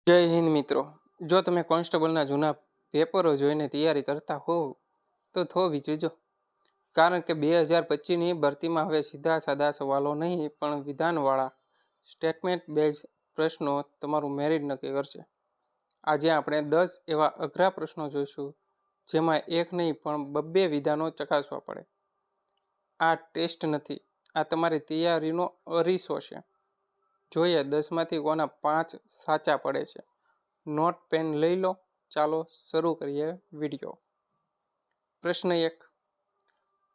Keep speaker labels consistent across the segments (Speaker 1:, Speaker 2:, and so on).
Speaker 1: જય હિન્દ મિત્રો। જો તમે કોન્સ્ટેબલના જૂના પેપરો જોઈને તૈયારી કરતા હોવ તો થોભી જોજો, કારણ કે 2025ની ભરતીમાં હવે સીધા સાદા સવાલો નહીં પણ વિધાનવાળા સ્ટેટમેન્ટ બેઝ પ્રશ્નો તમારું મેરિટ નક્કી કરશે। આજે આપણે 10 એવા અઘરા પ્રશ્નો જોઈશું જેમાં એક નહીં પણ બબ્બે વિધાનો ચકાસવા પડે। આ ટેસ્ટ નથી, આ તમારી તૈયારીનો અરીસો છે। જોઈએ 10માંથી કોના 5 સાચા પડે છે। નોટ પેન લઈ લો, ચાલો શરૂ કરીએ વિડીયો। પ્રશ્ન 1,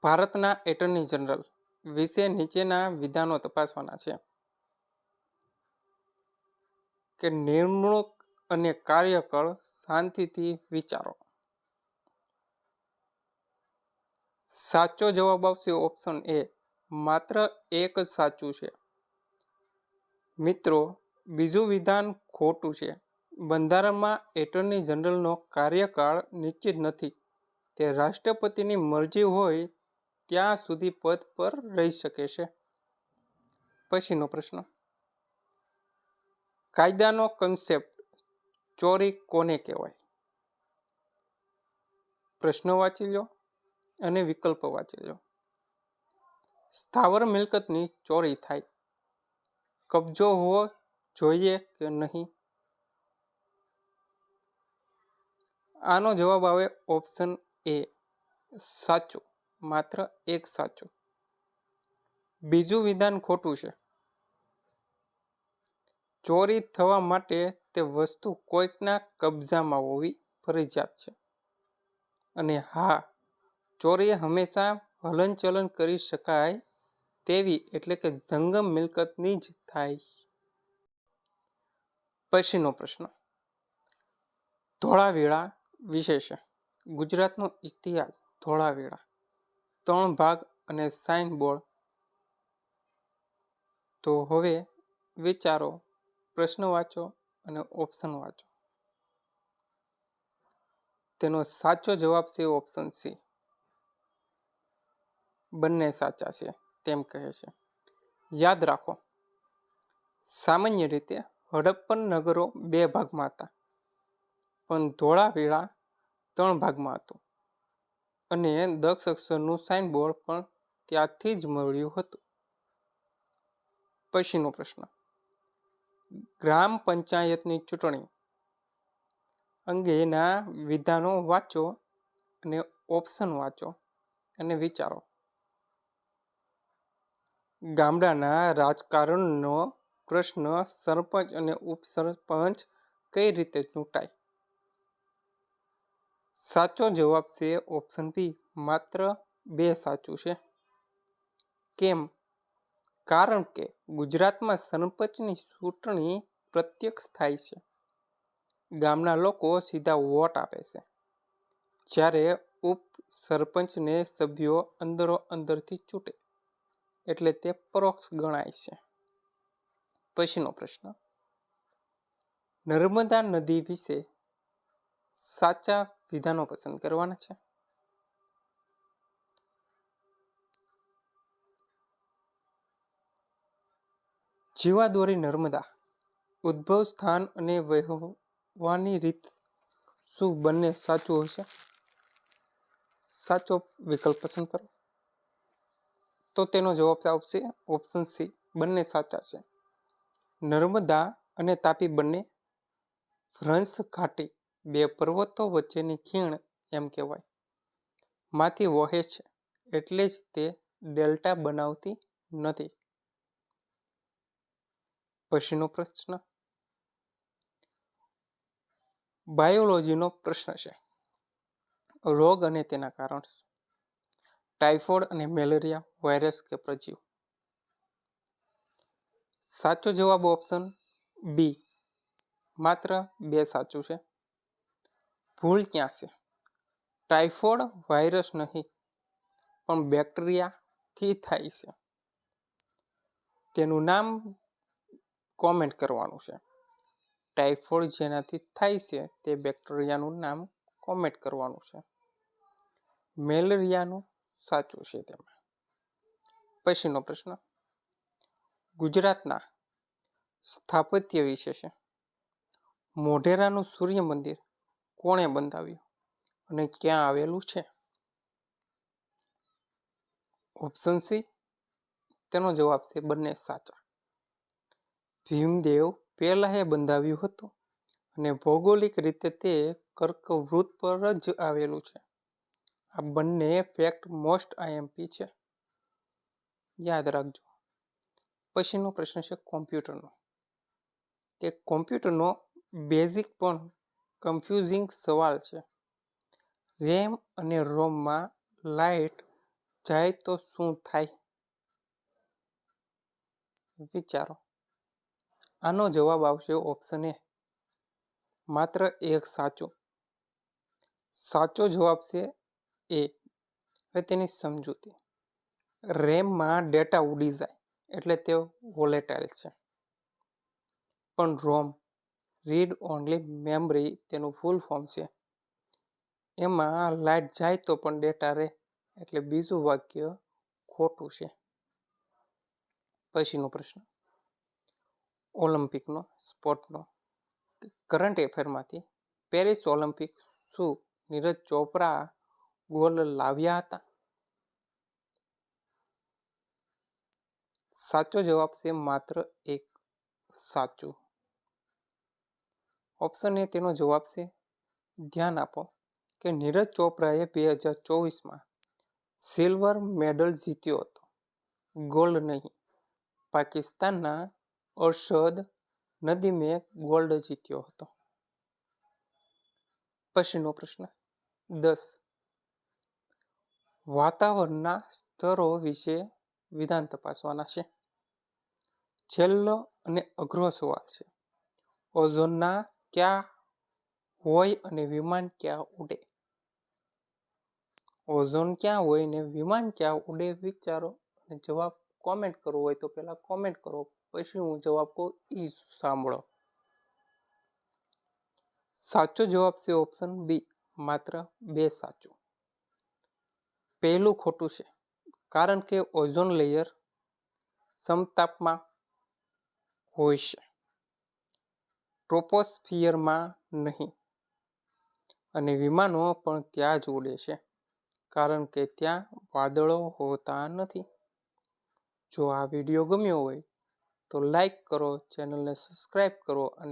Speaker 1: ભારતના એટર્ની જનરલ વિશે નીચેના વિધાનો તપાસવાના છે કે નિમણૂક અને કાર્યકાળ શાંતિથી વિચારો। સાચો જવાબ આવશે ઓપ્શન એ, માત્ર એક જ સાચું છે। મિત્રો, બીજું વિધાન ખોટું છે। બંધારણમાં એટર્ની જનરલનો કાર્યકાળ નિશ્ચિત નથી, તે રાષ્ટ્રપતિની મરજી હોય ત્યાં સુધી પદ પર રહી શકે છે। પછીનો પ્રશ્ન, કાયદાનો કન્સેપ્ટ ચોરી કોને કહેવાય? પ્રશ્ન વાંચી લો અને વિકલ્પ વાંચી લો। સ્થાવર મિલકતની ચોરી થાય, કબજો હોવો જોઈએ કે નહીં? આનો જવાબ આવે ઓપ્શન એ, સાચું, માત્ર એક સાચું। બીજું વિધાન ખોટું છે। ચોરી થવા માટે તે વસ્તુ કોઈકના કબજામાં હોવી ફરજિયાત છે। અને હા, ચોરી હંમેશા હલનચલન કરી શકાય તેવી એટલે કે જંગમ મિલકતની જ થાય। પછીનો પ્રશ્ન, ધોળાવીરા વિશે છે। ગુજરાતનો ઇતિહાસ ધોળાવીરા, 3 ભાગ અને સાઇન બોર્ડ। તો હવે વિચારો, પ્રશ્ન વાંચો અને ઓપ્શન વાંચો। તેનો સાચો જવાબ છે ઓપ્શન સી, બંને સાચા છે તેમ કહે છે। યાદ રાખો, સામાન્ય રીતે હડપ્પન નગરો 2 ભાગમાં હતા, પણ ધોળાવીરા 3 ભાગમાં હતું અને દક્ષ અક્ષરનું સાઇનબોર્ડ પણ ત્યાંથી જ મળ્યું હતું। પછીનો પ્રશ્ન, ગ્રામ પંચાયતની ચૂંટણી અંગેના વિધાનો વાંચો અને ઓપ્શન વાંચો અને વિચારો। ગામડાના રાજકારણનો પ્રશ્ન, સરપંચ અને ઉપસરપંચ કઈ રીતે ચૂંટાય? સાચો જવાબ છે ઓપ્શન બી, માત્ર 2 સાચું છે। કેમ? કારણ કે ગુજરાતમાં સરપંચની ચૂંટણી પ્રત્યક્ષ થાય છે, ગામના લોકો સીધા વોટ આપે છે, જ્યારે ઉપસરપંચને સભ્યો અંદરો અંદરથી ચૂંટે એટલે તે પરોક્ષ ગણાય છે। પછીનો પ્રશ્ન, નર્મદા નદી વિશે સાચા વિધાનો પસંદ કરવાના છે। જીવાદોરી નર્મદા, ઉદ્ભવ સ્થાન અને વહેવાની રીત શું બંને સાચું હશે? સાચો વિકલ્પ પસંદ કરો। તો તેનો જવાબ આવશે ઓપ્શન સી, બંને સાચા છે। નર્મદા અને તાપી બંને ભ્રંશ ઘાટી 2 પર્વતો વચ્ચેની ખીણ એમ કહેવાય, માંથી વહે છે, એટલે જ તે ડેલ્ટા બનાવતી નથી। પછીનો પ્રશ્ન, બાયોલોજીનો પ્રશ્ન છે, રોગ અને તેના કારણ, ટાઇફોઇડ અને મેલેરિયા, વાયરસ કે પ્રજીવ? સાચો જવાબ ઓપ્શન બી, માત્ર 2 સાચું છે। ભૂલ ક્યાં છે? ટાઇફોઇડ વાયરસ નહીં પણ બેક્ટેરિયાથી થાય છે, તેનું નામ કોમેન્ટ કરવાનું છે। ટાઇફોઇડ જેનાથી થાય છે તે બેક્ટેરિયાનું નામ કોમેન્ટ કરવાનું છે, મેલેરિયાનું સાચું છે તેમાં। પછીનો પ્રશ્ન, ગુજરાતના સ્થાપત્ય વિશે છે। મોઢેરાનું સૂર્ય મંદિર કોણે બંધાવ્યું અને ક્યાં આવેલું છે? ઓપ્શન સી, તેનો જવાબ છે બંને સાચા. ભીમદેવ પહેલાએ બંધાવ્યું હતું અને ભૌગોલિક રીતે તે કર્કવૃત પર જ આવેલું છે. આ બંને ફેક્ટ મોસ્ટ આઈએમપી છે, યાદ રાખજો. પછીનો પ્રશ્ન છે કોમ્પ્યુટરનો. તે કોમ્પ્યુટરનો બેઝિક પણ કન્ફ્યુઝિંગ સવાલ છે. રેમ અને રોમમાં લાઇટ જાય તો શું થાય? વિચારો. આનો જવાબ આવશે ઓપ્શન એ, માત્ર એક સાચું. સાચો જવાબ છે એ. હવે તેની સમજૂતી. રેમમાં ડેટા ઉડી જાય એટલે તે વોલેટાઇલ છે. પણ રોમ, રીડ ઓનલી મેમરી, તેનું ફૂલ ફોર્મ છે. એમાં લાઇટ જાય તો પણ ડેટા રહે, એટલે બીજું વાક્ય ખોટું છે. પછીનો પ્રશ્ન ઓલિમ્પિકનો, સ્પોર્ટનો. કરંટ એફેરમાંથી પેરિસ ઓલિમ્પિક શું નીરજ ચોપરા ગોલ્ડ લાવ્યા હતા? સાચો જવાબ છે માત્ર એક સાચું. ઓપ્શન એ તેનો જવાબ છે. ધ્યાન આપો કે નીરજ ચોપરાએ 2024માં સિલ્વર મેડલ જીત્યો હતો, ગોલ્ડ નહીં. પાકિસ્તાનના અરશદ નદીમે ગોલ્ડ જીત્યો હતો. પછીનો પ્રશ્ન 10. વાતાવરણના સ્તરો વિશે વિધાન તપાસવાના છે. છેલ્લો અને અઘરો સવાલ છે. ઓઝોનના ક્યાં હોય અને વિમાન ક્યાં ઉડે? ઓઝોન ક્યાં હોય ને વિમાન ક્યાં ઉડે? વિચારો અને જવાબ કોમેન્ટ કરવો હોય તો પહેલા કોમેન્ટ કરો, પછી હું જવાબ કહું એ સાંભળો. સાચો જવાબ છે ઓપ્શન બી, માત્ર 2 સાચું. પહેલું ખોટું છે, કારણ કે ઓઝોન લેયર સમતાપમાં હોય છે, ટ્રોપોસ્ફિયરમાં નહીં. અને વિમાનો પણ ત્યાં જ ઉડે છે, કારણ કે ત્યાં વાદળો હોતા નથી. જો આ વિડીયો ગમ્યો હોય તો લાઈક કરો, ચેનલને સબસ્ક્રાઈબ કરો અને